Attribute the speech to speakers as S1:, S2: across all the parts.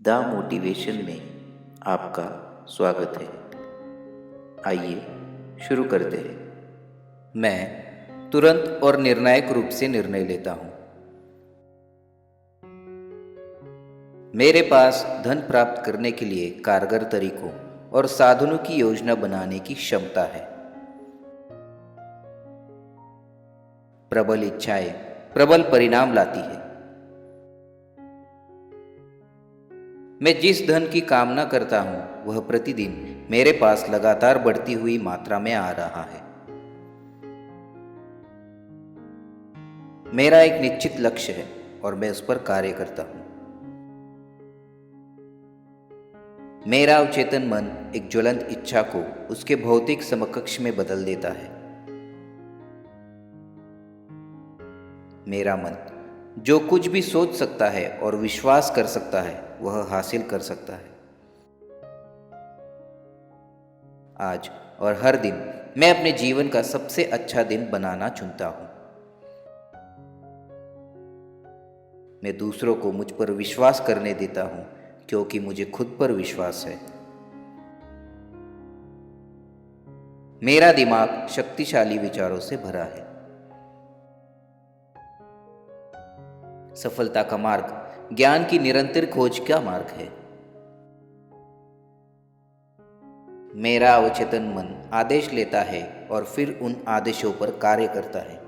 S1: The motivation में आपका स्वागत है। आइए शुरू करते हैं।
S2: मैं तुरंत और निर्णायक रूप से निर्णय लेता हूँ। मेरे पास धन प्राप्त करने के लिए कारगर तरीकों और साधनों की योजना बनाने की क्षमता है। प्रबल इच्छाएं प्रबल परिणाम लाती है। मैं जिस धन की कामना करता हूँ वह प्रतिदिन मेरे पास लगातार बढ़ती हुई मात्रा में आ रहा है। मेरा एक निश्चित लक्ष्य है और मैं उस पर कार्य करता हूँ। मेरा अवचेतन मन एक ज्वलंत इच्छा को उसके भौतिक समकक्ष में बदल देता है। मेरा मन जो कुछ भी सोच सकता है और विश्वास कर सकता है वह हासिल कर सकता है। आज और हर दिन मैं अपने जीवन का सबसे अच्छा दिन बनाना चुनता हूँ। मैं दूसरों को मुझ पर विश्वास करने देता हूँ क्योंकि मुझे खुद पर विश्वास है। मेरा दिमाग शक्तिशाली विचारों से भरा है। सफलता का मार्ग ज्ञान की निरंतर खोज का मार्ग है। मेरा अवचेतन मन आदेश लेता है और फिर उन आदेशों पर कार्य करता है।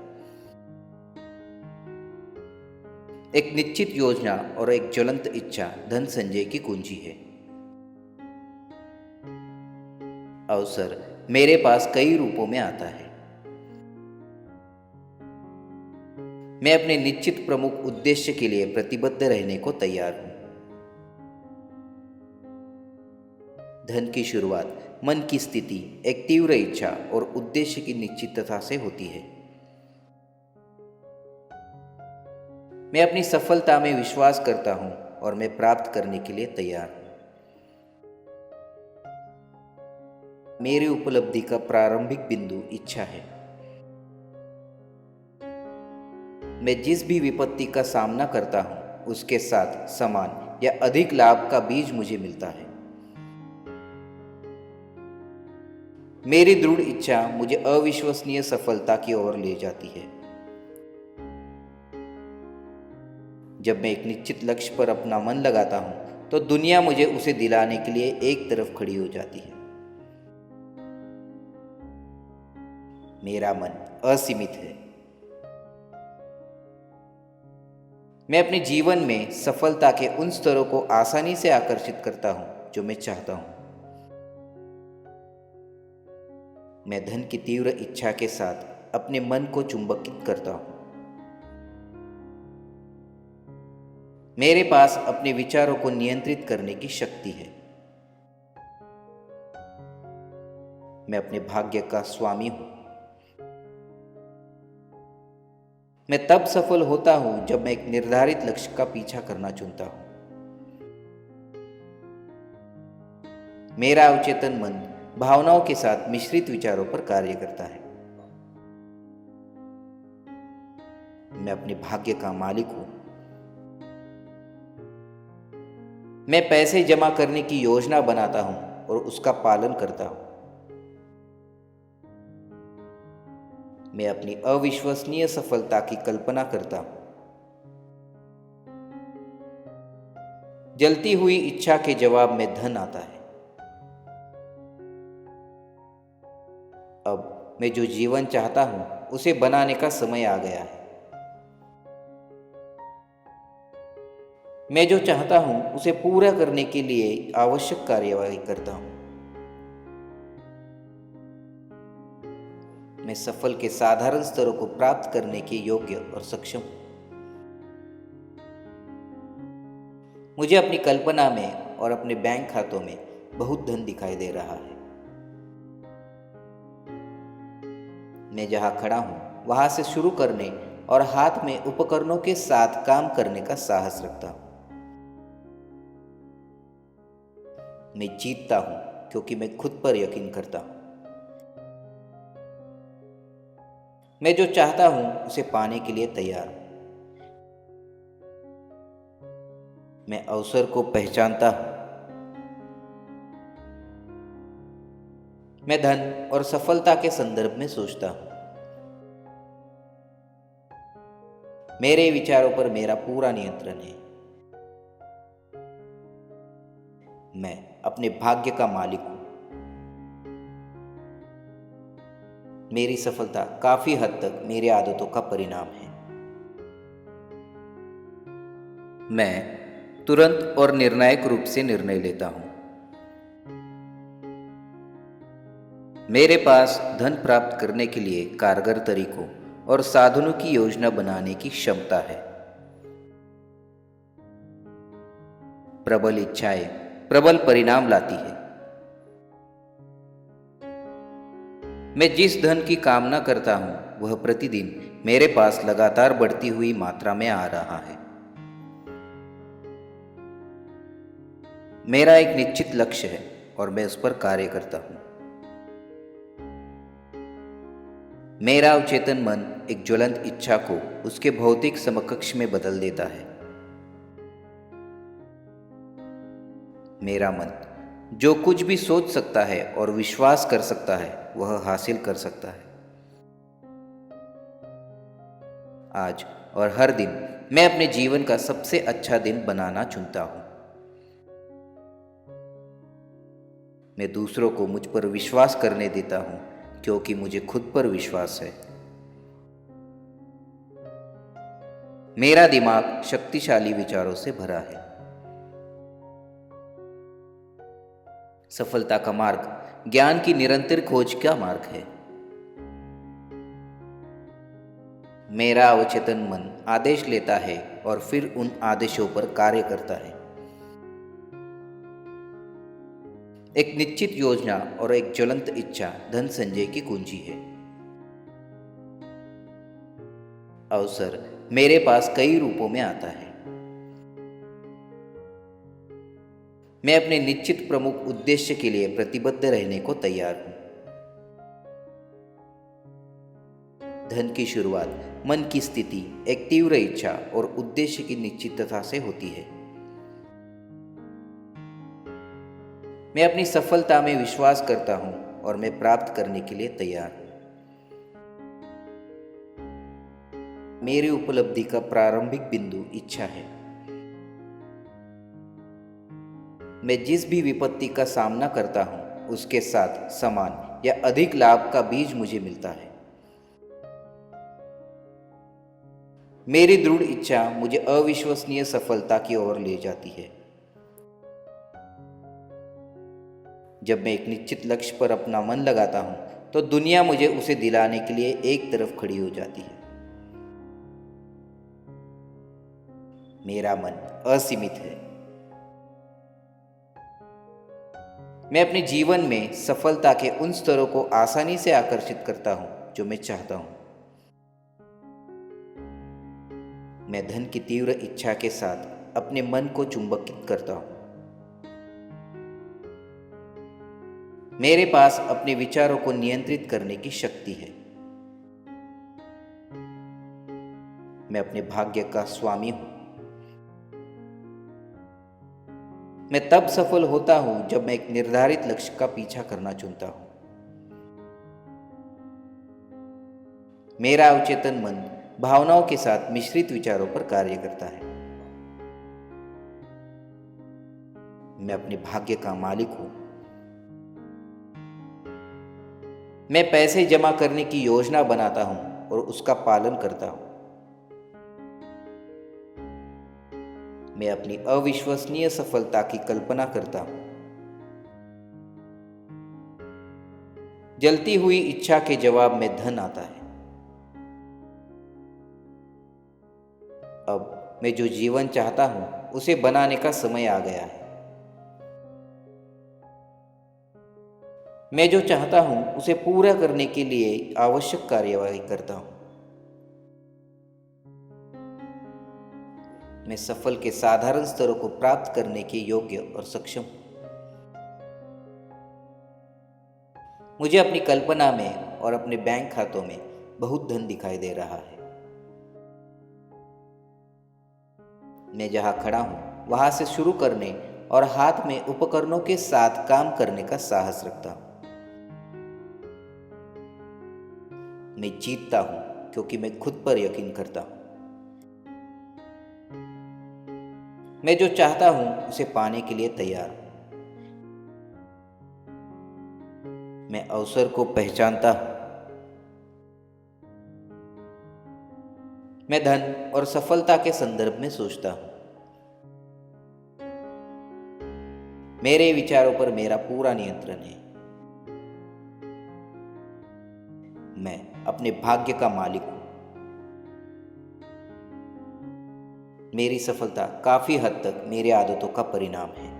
S2: एक निश्चित योजना और एक ज्वलंत इच्छा धन संचय की कुंजी है। अवसर मेरे पास कई रूपों में आता है। मैं अपने निश्चित प्रमुख उद्देश्य के लिए प्रतिबद्ध रहने को तैयार हूं। धन की शुरुआत मन की स्थिति, एक तीव्र इच्छा और उद्देश्य की निश्चितता से होती है। मैं अपनी सफलता में विश्वास करता हूं और मैं प्राप्त करने के लिए तैयार हूं। मेरी उपलब्धि का प्रारंभिक बिंदु इच्छा है। मैं जिस भी विपत्ति का सामना करता हूं उसके साथ समान या अधिक लाभ का बीज मुझे मिलता है। मेरी दृढ़ इच्छा मुझे अविश्वसनीय सफलता की ओर ले जाती है। जब मैं एक निश्चित लक्ष्य पर अपना मन लगाता हूं तो दुनिया मुझे उसे दिलाने के लिए एक तरफ खड़ी हो जाती है। मेरा मन असीमित है। मैं अपने जीवन में सफलता के उन स्तरों को आसानी से आकर्षित करता हूं जो मैं चाहता हूं। मैं धन की तीव्र इच्छा के साथ अपने मन को चुंबकित करता हूं। मेरे पास अपने विचारों को नियंत्रित करने की शक्ति है। मैं अपने भाग्य का स्वामी हूं। मैं तब सफल होता हूं जब मैं एक निर्धारित लक्ष्य का पीछा करना चुनता हूं। मेरा अवचेतन मन भावनाओं के साथ मिश्रित विचारों पर कार्य करता है। मैं अपने भाग्य का मालिक हूं। मैं पैसे जमा करने की योजना बनाता हूं और उसका पालन करता हूं। मैं अपनी अविश्वसनीय सफलता की कल्पना करता हूं। जलती हुई इच्छा के जवाब में धन आता है। अब मैं जो जीवन चाहता हूं उसे बनाने का समय आ गया है। मैं जो चाहता हूं उसे पूरा करने के लिए आवश्यक कार्यवाही करता हूं। मैं सफल के साधारण स्तरों को प्राप्त करने के योग्य और सक्षम हूं। मुझे अपनी कल्पना में और अपने बैंक खातों में बहुत धन दिखाई दे रहा है। मैं जहां खड़ा हूं वहां से शुरू करने और हाथ में उपकरणों के साथ काम करने का साहस रखता हूं। मैं जीतता हूं क्योंकि मैं खुद पर यकीन करता हूं। मैं जो चाहता हूं उसे पाने के लिए तैयार हूं। मैं अवसर को पहचानता हूँ। मैं धन और सफलता के संदर्भ में सोचता हूँ। मेरे विचारों पर मेरा पूरा नियंत्रण है। मैं अपने भाग्य का मालिक हूँ। मेरी सफलता काफी हद तक मेरी आदतों का परिणाम है। मैं तुरंत और निर्णायक रूप से निर्णय लेता हूँ। मेरे पास धन प्राप्त करने के लिए कारगर तरीकों और साधनों की योजना बनाने की क्षमता है। प्रबल इच्छाएं प्रबल परिणाम लाती है। मैं जिस धन की कामना करता हूं वह प्रतिदिन मेरे पास लगातार बढ़ती हुई मात्रा में आ रहा है। मेरा एक निश्चित लक्ष्य है और मैं उस पर कार्य करता हूं। मेरा अवचेतन मन एक ज्वलंत इच्छा को उसके भौतिक समकक्ष में बदल देता है। मेरा मन जो कुछ भी सोच सकता है और विश्वास कर सकता है वह हासिल कर सकता है। आज और हर दिन मैं अपने जीवन का सबसे अच्छा दिन बनाना चुनता हूं। मैं दूसरों को मुझ पर विश्वास करने देता हूं क्योंकि मुझे खुद पर विश्वास है। मेरा दिमाग शक्तिशाली विचारों से भरा है। सफलता का मार्ग ज्ञान की निरंतर खोज का मार्ग है। मेरा अवचेतन मन आदेश लेता है और फिर उन आदेशों पर कार्य करता है। एक निश्चित योजना और एक ज्वलंत इच्छा धन संचय की कुंजी है। अवसर मेरे पास कई रूपों में आता है। मैं अपने निश्चित प्रमुख उद्देश्य के लिए प्रतिबद्ध रहने को तैयार हूं। धन की शुरुआत मन की स्थिति, एक तीव्र इच्छा और उद्देश्य की निश्चितता से होती है। मैं अपनी सफलता में विश्वास करता हूं और मैं प्राप्त करने के लिए तैयार हूं। मेरी उपलब्धि का प्रारंभिक बिंदु इच्छा है। मैं जिस भी विपत्ति का सामना करता हूं उसके साथ समान या अधिक लाभ का बीज मुझे मिलता है। मेरी दृढ़ इच्छा मुझे अविश्वसनीय सफलता की ओर ले जाती है। जब मैं एक निश्चित लक्ष्य पर अपना मन लगाता हूं तो दुनिया मुझे उसे दिलाने के लिए एक तरफ खड़ी हो जाती है। मेरा मन असीमित है। मैं अपने जीवन में सफलता के उन स्तरों को आसानी से आकर्षित करता हूं जो मैं चाहता हूं। मैं धन की तीव्र इच्छा के साथ अपने मन को चुंबकित करता हूं। मेरे पास अपने विचारों को नियंत्रित करने की शक्ति है। मैं अपने भाग्य का स्वामी हूं। मैं तब सफल होता हूं जब मैं एक निर्धारित लक्ष्य का पीछा करना चुनता हूं। मेरा अवचेतन मन भावनाओं के साथ मिश्रित विचारों पर कार्य करता है। मैं अपने भाग्य का मालिक हूं। मैं पैसे जमा करने की योजना बनाता हूं और उसका पालन करता हूं। मैं अपनी अविश्वसनीय सफलता की कल्पना करता हूं। जलती हुई इच्छा के जवाब में धन आता है। अब मैं जो जीवन चाहता हूं उसे बनाने का समय आ गया है। मैं जो चाहता हूं उसे पूरा करने के लिए आवश्यक कार्यवाही करता हूं। मैं सफल के साधारण स्तरों को प्राप्त करने के योग्य और सक्षम हूं। मुझे अपनी कल्पना में और अपने बैंक खातों में बहुत धन दिखाई दे रहा है। मैं जहां खड़ा हूं वहाँ से शुरू करने और हाथ में उपकरणों के साथ काम करने का साहस रखता हूँ। मैं जीतता हूँ क्योंकि मैं खुद पर यकीन करता हूँ। मैं जो चाहता हूँ उसे पाने के लिए तैयार हूँ। मैं अवसर को पहचानता हूँ। मैं धन और सफलता के संदर्भ में सोचता हूँ। मेरे विचारों पर मेरा पूरा नियंत्रण है। मैं अपने भाग्य का मालिक हूँ। मेरी सफलता काफी हद तक मेरी आदतों का परिणाम है।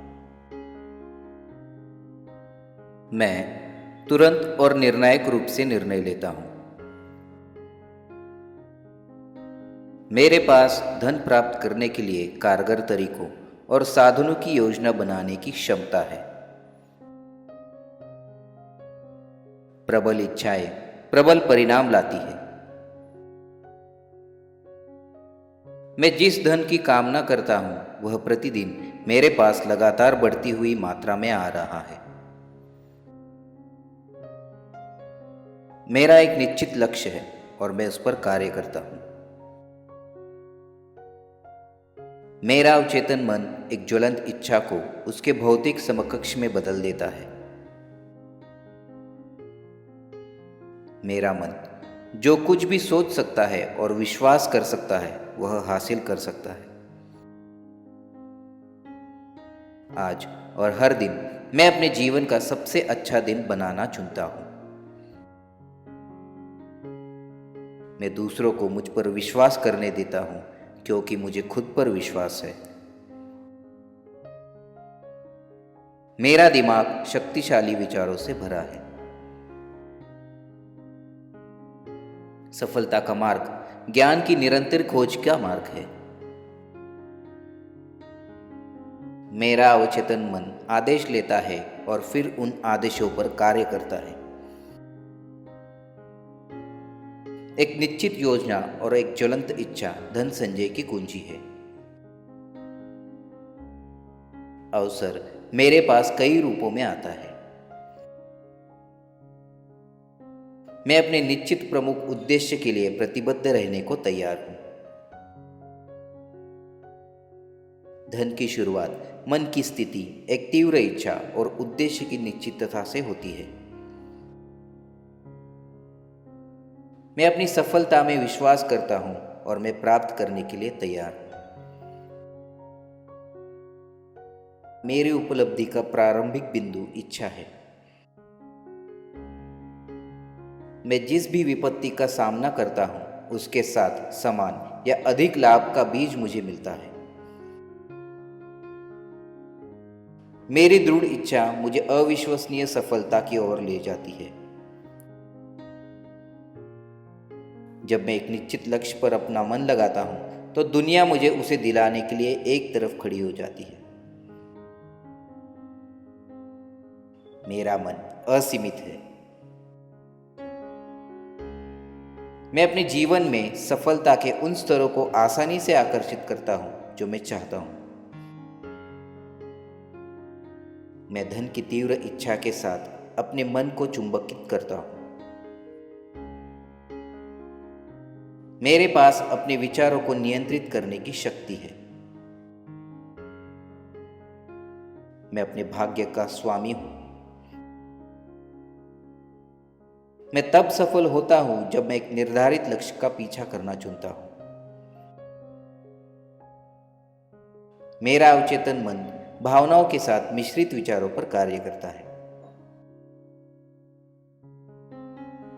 S2: मैं तुरंत और निर्णायक रूप से निर्णय लेता हूँ। मेरे पास धन प्राप्त करने के लिए कारगर तरीकों और साधनों की योजना बनाने की क्षमता है। प्रबल इच्छाएं प्रबल परिणाम लाती है। मैं जिस धन की कामना करता हूं वह प्रतिदिन मेरे पास लगातार बढ़ती हुई मात्रा में आ रहा है। मेरा एक निश्चित लक्ष्य है और मैं उस पर कार्य करता हूं। मेरा अवचेतन मन एक ज्वलंत इच्छा को उसके भौतिक समकक्ष में बदल देता है। मेरा मन जो कुछ भी सोच सकता है और विश्वास कर सकता है वह हासिल कर सकता है। आज और हर दिन मैं अपने जीवन का सबसे अच्छा दिन बनाना चुनता हूं। मैं दूसरों को मुझ पर विश्वास करने देता हूं क्योंकि मुझे खुद पर विश्वास है। मेरा दिमाग शक्तिशाली विचारों से भरा है। सफलता का मार्ग ज्ञान की निरंतर खोज का मार्ग है। मेरा अवचेतन मन आदेश लेता है और फिर उन आदेशों पर कार्य करता है। एक निश्चित योजना और एक ज्वलंत इच्छा धन संचय की कुंजी है। अवसर मेरे पास कई रूपों में आता है। मैं अपने निश्चित प्रमुख उद्देश्य के लिए प्रतिबद्ध रहने को तैयार हूं। धन की शुरुआत मन की स्थिति, एक तीव्र इच्छा और उद्देश्य की निश्चितता से होती है। मैं अपनी सफलता में विश्वास करता हूं और मैं प्राप्त करने के लिए तैयार हूं। मेरी उपलब्धि का प्रारंभिक बिंदु इच्छा है। मैं जिस भी विपत्ति का सामना करता हूं उसके साथ समान या अधिक लाभ का बीज मुझे मिलता है। मेरी दृढ़ इच्छा मुझे अविश्वसनीय सफलता की ओर ले जाती है। जब मैं एक निश्चित लक्ष्य पर अपना मन लगाता हूं तो दुनिया मुझे उसे दिलाने के लिए एक तरफ खड़ी हो जाती है। मेरा मन असीमित है। मैं अपने जीवन में सफलता के उन स्तरों को आसानी से आकर्षित करता हूं जो मैं चाहता हूं। मैं धन की तीव्र इच्छा के साथ अपने मन को चुंबकित करता हूं। मेरे पास अपने विचारों को नियंत्रित करने की शक्ति है। मैं अपने भाग्य का स्वामी हूं। मैं तब सफल होता हूं जब मैं एक निर्धारित लक्ष्य का पीछा करना चुनता हूं। मेरा अवचेतन मन भावनाओं के साथ मिश्रित विचारों पर कार्य करता है।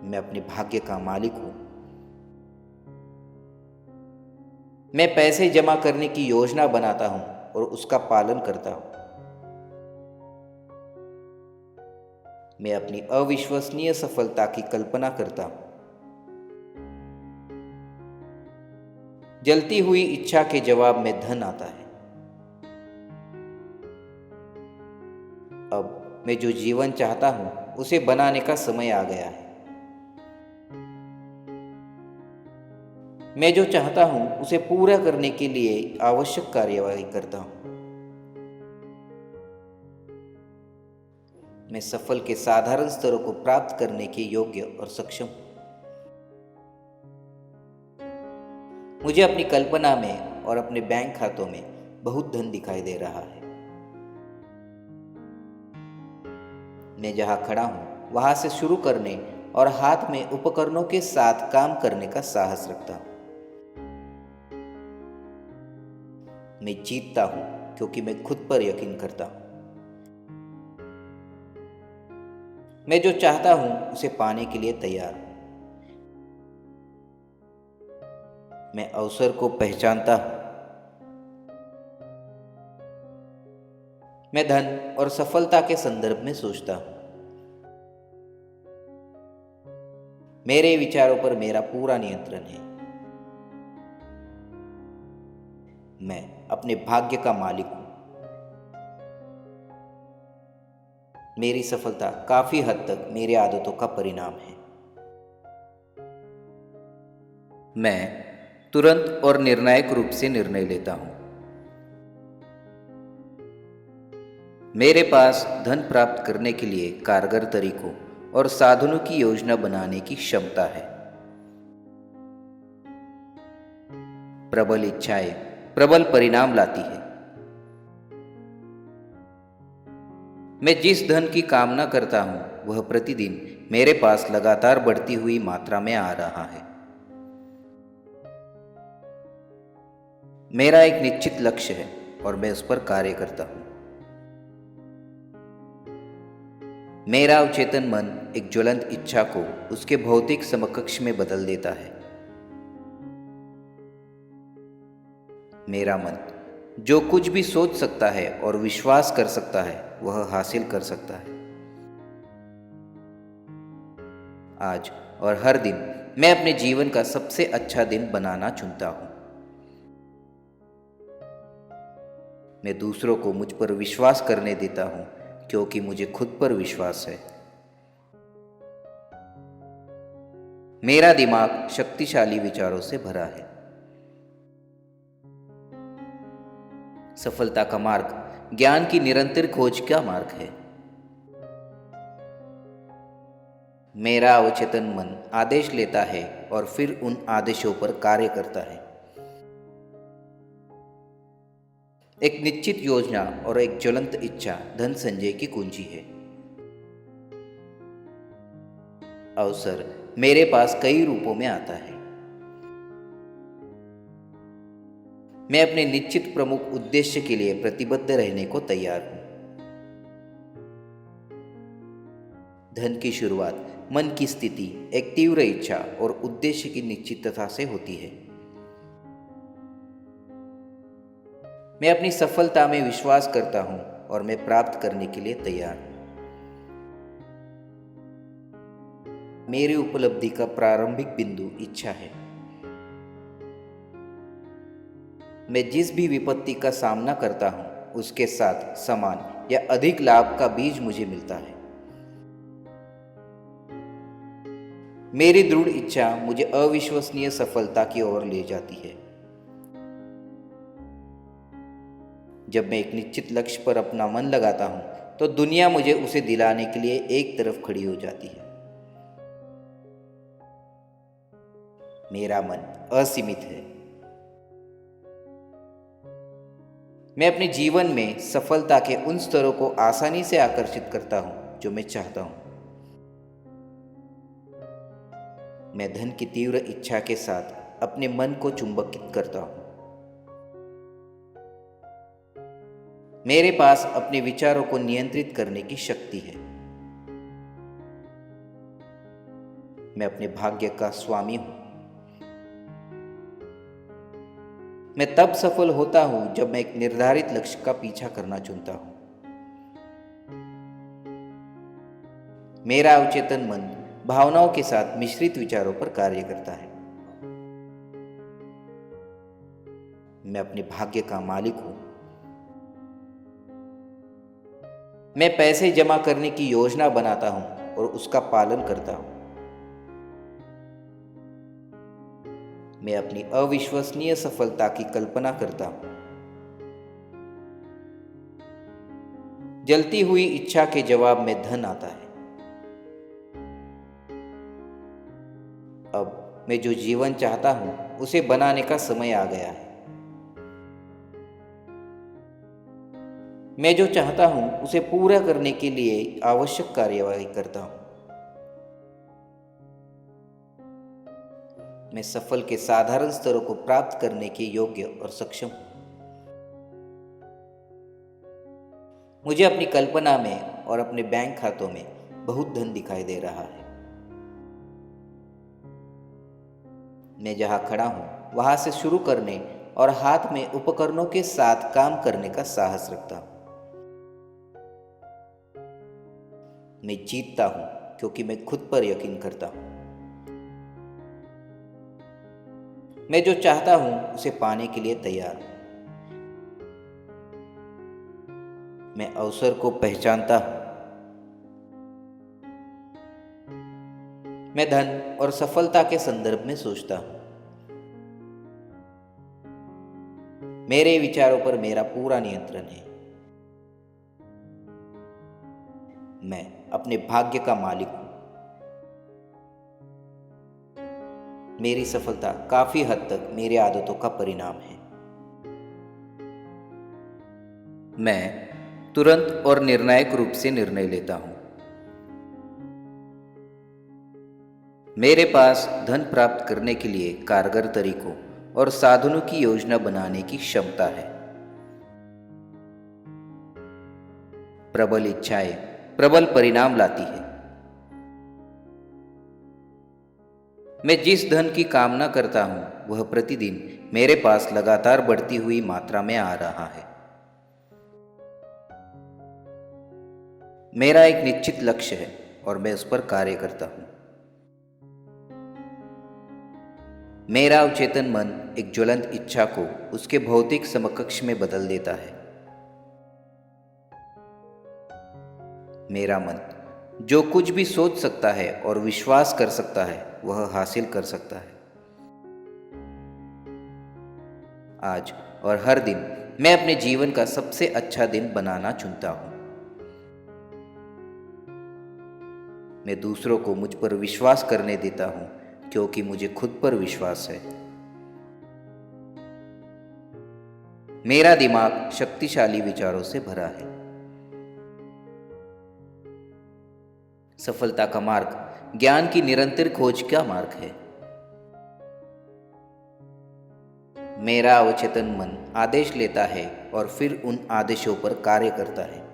S2: मैं अपने भाग्य का मालिक हूं। मैं पैसे जमा करने की योजना बनाता हूं और उसका पालन करता हूं। मैं अपनी अविश्वसनीय सफलता की कल्पना करता हूं। जलती हुई इच्छा के जवाब में धन आता है। अब मैं जो जीवन चाहता हूं उसे बनाने का समय आ गया है। मैं जो चाहता हूं उसे पूरा करने के लिए आवश्यक कार्यवाही करता हूं। मैं सफल के साधारण स्तरों को प्राप्त करने के योग्य और सक्षम हूँ। मुझे अपनी कल्पना में और अपने बैंक खातों में बहुत धन दिखाई दे रहा है। मैं जहाँ खड़ा हूँ वहाँ से शुरू करने और हाथ में उपकरणों के साथ काम करने का साहस रखता हूँ। मैं जीतता हूँ क्योंकि मैं खुद पर यकीन करता हूँ। मैं जो चाहता हूँ उसे पाने के लिए तैयार हूँ। मैं अवसर को पहचानता हूँ। मैं धन और सफलता के संदर्भ में सोचता हूँ। मेरे विचारों पर मेरा पूरा नियंत्रण है। मैं अपने भाग्य का मालिक हूँ। मेरी सफलता काफी हद तक मेरी आदतों का परिणाम है। मैं तुरंत और निर्णायक रूप से निर्णय लेता हूँ। मेरे पास धन प्राप्त करने के लिए कारगर तरीकों और साधनों की योजना बनाने की क्षमता है। प्रबल इच्छाएं प्रबल परिणाम लाती है। मैं जिस धन की कामना करता हूं वह प्रतिदिन मेरे पास लगातार बढ़ती हुई मात्रा में आ रहा है। मेरा एक निश्चित लक्ष्य है और मैं उस पर कार्य करता हूं। मेरा अवचेतन मन एक ज्वलंत इच्छा को उसके भौतिक समकक्ष में बदल देता है। मेरा मन जो कुछ भी सोच सकता है और विश्वास कर सकता है वह हासिल कर सकता है। आज और हर दिन मैं अपने जीवन का सबसे अच्छा दिन बनाना चुनता हूं। मैं दूसरों को मुझ पर विश्वास करने देता हूं क्योंकि मुझे खुद पर विश्वास है। मेरा दिमाग शक्तिशाली विचारों से भरा है। सफलता का मार्ग ज्ञान की निरंतर खोज का मार्ग है। मेरा अवचेतन मन आदेश लेता है और फिर उन आदेशों पर कार्य करता है। एक निश्चित योजना और एक ज्वलंत इच्छा धन संचय की कुंजी है। अवसर मेरे पास कई रूपों में आता है। मैं अपने निश्चित प्रमुख उद्देश्य के लिए प्रतिबद्ध रहने को तैयार हूं। धन की शुरुआत मन की स्थिति, एक तीव्र इच्छा और उद्देश्य की निश्चितता से होती है। मैं अपनी सफलता में विश्वास करता हूं और मैं प्राप्त करने के लिए तैयार हूं। मेरी उपलब्धि का प्रारंभिक बिंदु इच्छा है। मैं जिस भी विपत्ति का सामना करता हूं उसके साथ समान या अधिक लाभ का बीज मुझे मिलता है। मेरी दृढ़ इच्छा मुझे अविश्वसनीय सफलता की ओर ले जाती है। जब मैं एक निश्चित लक्ष्य पर अपना मन लगाता हूं तो दुनिया मुझे उसे दिलाने के लिए एक तरफ खड़ी हो जाती है। मेरा मन असीमित है। मैं अपने जीवन में सफलता के उन स्तरों को आसानी से आकर्षित करता हूं जो मैं चाहता हूं। मैं धन की तीव्र इच्छा के साथ अपने मन को चुंबकित करता हूं। मेरे पास अपने विचारों को नियंत्रित करने की शक्ति है। मैं अपने भाग्य का स्वामी हूं। मैं तब सफल होता हूं जब मैं एक निर्धारित लक्ष्य का पीछा करना चुनता हूं। मेरा अवचेतन मन भावनाओं के साथ मिश्रित विचारों पर कार्य करता है। मैं अपने भाग्य का मालिक हूं। मैं पैसे जमा करने की योजना बनाता हूं और उसका पालन करता हूं। मैं अपनी अविश्वसनीय सफलता की कल्पना करता हूं। जलती हुई इच्छा के जवाब में धन आता है। अब मैं जो जीवन चाहता हूं उसे बनाने का समय आ गया है। मैं जो चाहता हूं उसे पूरा करने के लिए आवश्यक कार्यवाही करता हूं। मैं सफल के साधारण स्तरों को प्राप्त करने के योग्य और सक्षम हूं। मुझे अपनी कल्पना में और अपने बैंक खातों में बहुत धन दिखाई दे रहा है। मैं जहां खड़ा हूं वहां से शुरू करने और हाथ में उपकरणों के साथ काम करने का साहस रखता हूं। मैं जीतता हूं क्योंकि मैं खुद पर यकीन करता हूं। मैं जो चाहता हूं उसे पाने के लिए तैयार हूं। मैं अवसर को पहचानता हूं। मैं धन और सफलता के संदर्भ में सोचता हूं। मेरे विचारों पर मेरा पूरा नियंत्रण है। मैं अपने भाग्य का मालिक हूं। मेरी सफलता काफी हद तक मेरी आदतों का परिणाम है। मैं तुरंत और निर्णायक रूप से निर्णय लेता हूं। मेरे पास धन प्राप्त करने के लिए कारगर तरीकों और साधनों की योजना बनाने की क्षमता है। प्रबल इच्छाएं प्रबल परिणाम लाती है। मैं जिस धन की कामना करता हूं वह प्रतिदिन मेरे पास लगातार बढ़ती हुई मात्रा में आ रहा है। मेरा एक निश्चित लक्ष्य है और मैं उस पर कार्य करता हूं। मेरा अवचेतन मन एक ज्वलंत इच्छा को उसके भौतिक समकक्ष में बदल देता है। मेरा मन जो कुछ भी सोच सकता है और विश्वास कर सकता है वह हासिल कर सकता है। आज और हर दिन मैं अपने जीवन का सबसे अच्छा दिन बनाना चुनता हूं। मैं दूसरों को मुझ पर विश्वास करने देता हूं क्योंकि मुझे खुद पर विश्वास है। मेरा दिमाग शक्तिशाली विचारों से भरा है। सफलता का मार्ग ज्ञान की निरंतर खोज का मार्ग है। मेरा अवचेतन मन आदेश लेता है और फिर उन आदेशों पर कार्य करता है।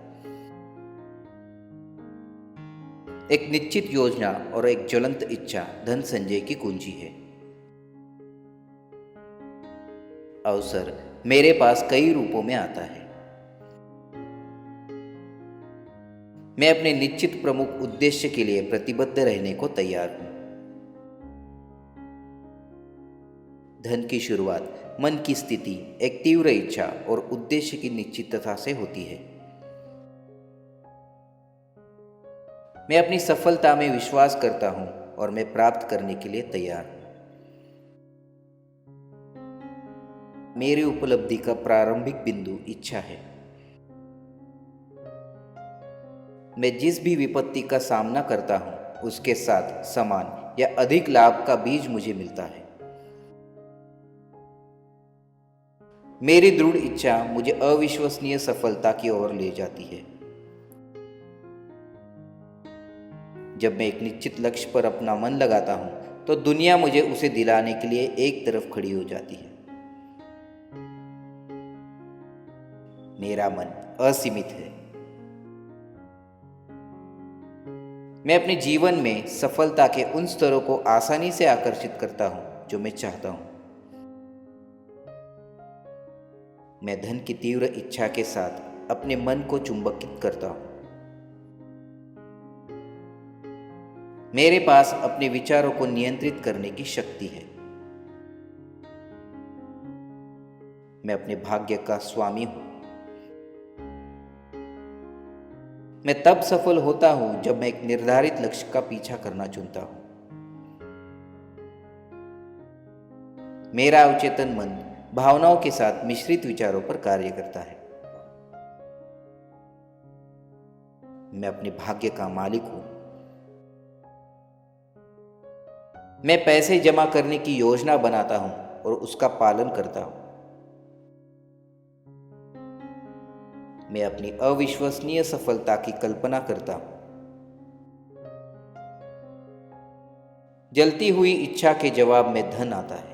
S2: एक निश्चित योजना और एक ज्वलंत इच्छा धन संचय की कुंजी है। अवसर मेरे पास कई रूपों में आता है। मैं अपने निश्चित प्रमुख उद्देश्य के लिए प्रतिबद्ध रहने को तैयार हूं। धन की शुरुआत मन की स्थिति, एक तीव्र इच्छा और उद्देश्य की निश्चितता से होती है। मैं अपनी सफलता में विश्वास करता हूं और मैं प्राप्त करने के लिए तैयार हूं। मेरी उपलब्धि का प्रारंभिक बिंदु इच्छा है। मैं जिस भी विपत्ति का सामना करता हूं उसके साथ समान या अधिक लाभ का बीज मुझे मिलता है। मेरी दृढ़ इच्छा मुझे अविश्वसनीय सफलता की ओर ले जाती है। जब मैं एक निश्चित लक्ष्य पर अपना मन लगाता हूं तो दुनिया मुझे उसे दिलाने के लिए एक तरफ खड़ी हो जाती है। मेरा मन असीमित है। मैं अपने जीवन में सफलता के उन स्तरों को आसानी से आकर्षित करता हूं जो मैं चाहता हूं। मैं धन की तीव्र इच्छा के साथ अपने मन को चुंबकित करता हूं। मेरे पास अपने विचारों को नियंत्रित करने की शक्ति है। मैं अपने भाग्य का स्वामी हूं। मैं तब सफल होता हूं जब मैं एक निर्धारित लक्ष्य का पीछा करना चुनता हूं। मेरा अवचेतन मन भावनाओं के साथ मिश्रित विचारों पर कार्य करता है। मैं अपने भाग्य का मालिक हूं। मैं पैसे जमा करने की योजना बनाता हूं और उसका पालन करता हूं। मैं अपनी अविश्वसनीय सफलता की कल्पना करता हूं। जलती हुई इच्छा के जवाब में धन आता है।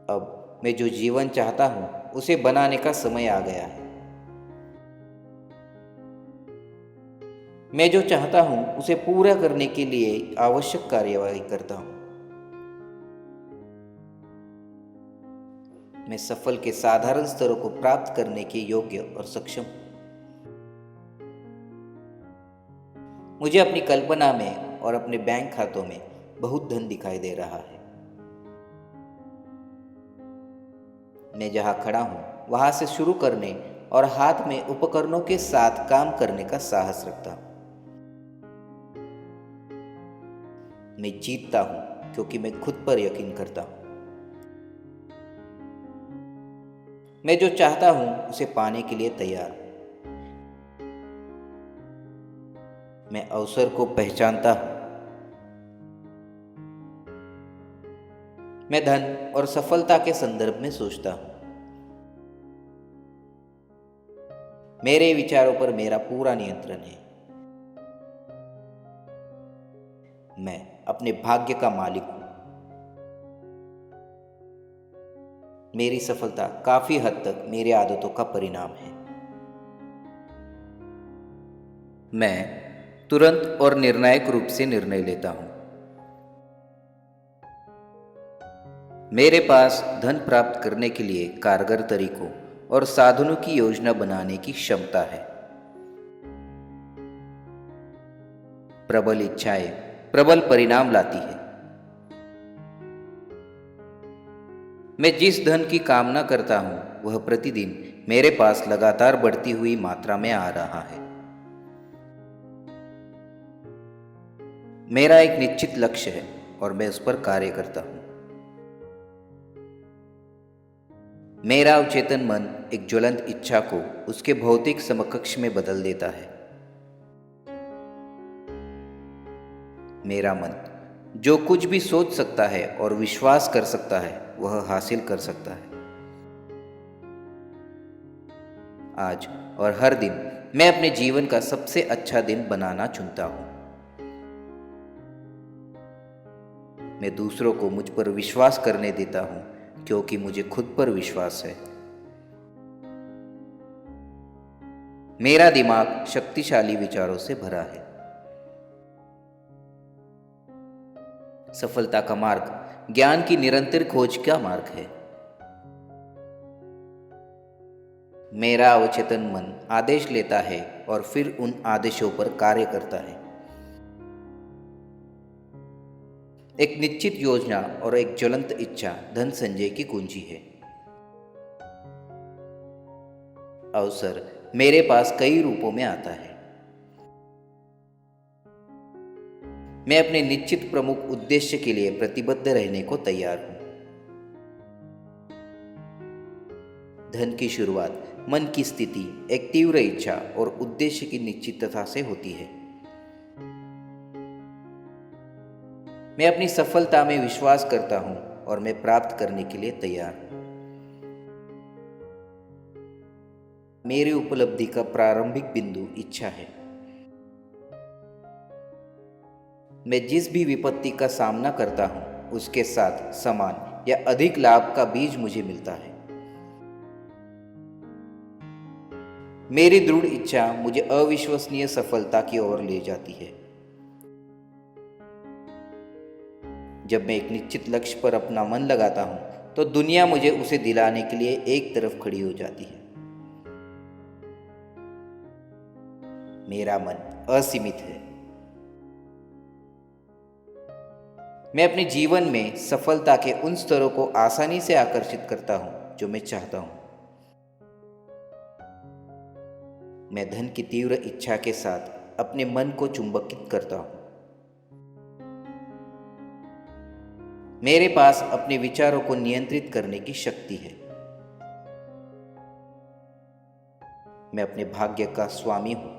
S2: अब मैं जो जीवन चाहता हूं उसे बनाने का समय आ गया है। मैं जो चाहता हूं उसे पूरा करने के लिए आवश्यक कार्यवाही करता हूं। मैं सफल के साधारण स्तरों को प्राप्त करने के योग्य और सक्षम हूं। मुझे अपनी कल्पना में और अपने बैंक खातों में बहुत धन दिखाई दे रहा है। मैं जहां खड़ा हूं वहां से शुरू करने और हाथ में उपकरणों के साथ काम करने का साहस रखता हूं। मैं जीतता हूं क्योंकि मैं खुद पर यकीन करता हूं। मैं जो चाहता हूं उसे पाने के लिए तैयार हूं। मैं अवसर को पहचानता हूं। मैं धन और सफलता के संदर्भ में सोचता हूं। मेरे विचारों पर मेरा पूरा नियंत्रण है। मैं अपने भाग्य का मालिक हूं। मेरी सफलता काफी हद तक मेरी आदतों का परिणाम है। मैं तुरंत और निर्णायक रूप से निर्णय लेता हूं। मेरे पास धन प्राप्त करने के लिए कारगर तरीकों और साधनों की योजना बनाने की क्षमता है। प्रबल इच्छाएं प्रबल परिणाम लाती है। मैं जिस धन की कामना करता हूं वह प्रतिदिन मेरे पास लगातार बढ़ती हुई मात्रा में आ रहा है। मेरा एक निश्चित लक्ष्य है और मैं उस पर कार्य करता हूं। मेरा अवचेतन मन एक ज्वलंत इच्छा को उसके भौतिक समकक्ष में बदल देता है। मेरा मन जो कुछ भी सोच सकता है और विश्वास कर सकता है वह हासिल कर सकता है। आज और हर दिन मैं अपने जीवन का सबसे अच्छा दिन बनाना चुनता हूं। मैं दूसरों को मुझ पर विश्वास करने देता हूं क्योंकि मुझे खुद पर विश्वास है। मेरा दिमाग शक्तिशाली विचारों से भरा है। सफलता का मार्ग ज्ञान की निरंतर खोज का मार्ग है। मेरा अवचेतन मन आदेश लेता है और फिर उन आदेशों पर कार्य करता है। एक निश्चित योजना और एक ज्वलंत इच्छा धन संचय की कुंजी है। अवसर मेरे पास कई रूपों में आता है। मैं अपने निश्चित प्रमुख उद्देश्य के लिए प्रतिबद्ध रहने को तैयार हूं। धन की शुरुआत मन की स्थिति, एक तीव्र इच्छा और उद्देश्य की निश्चितता से होती है। मैं अपनी सफलता में विश्वास करता हूं और मैं प्राप्त करने के लिए तैयार हूं। मेरी उपलब्धि का प्रारंभिक बिंदु इच्छा है। मैं जिस भी विपत्ति का सामना करता हूं उसके साथ समान या अधिक लाभ का बीज मुझे मिलता है। मेरी दृढ़ इच्छा मुझे अविश्वसनीय सफलता की ओर ले जाती है। जब मैं एक निश्चित लक्ष्य पर अपना मन लगाता हूं तो दुनिया मुझे उसे दिलाने के लिए एक तरफ खड़ी हो जाती है। मेरा मन असीमित है। मैं अपने जीवन में सफलता के उन स्तरों को आसानी से आकर्षित करता हूं जो मैं चाहता हूं। मैं धन की तीव्र इच्छा के साथ अपने मन को चुंबकित करता हूं। मेरे पास अपने विचारों को नियंत्रित करने की शक्ति है। मैं अपने भाग्य का स्वामी हूँ।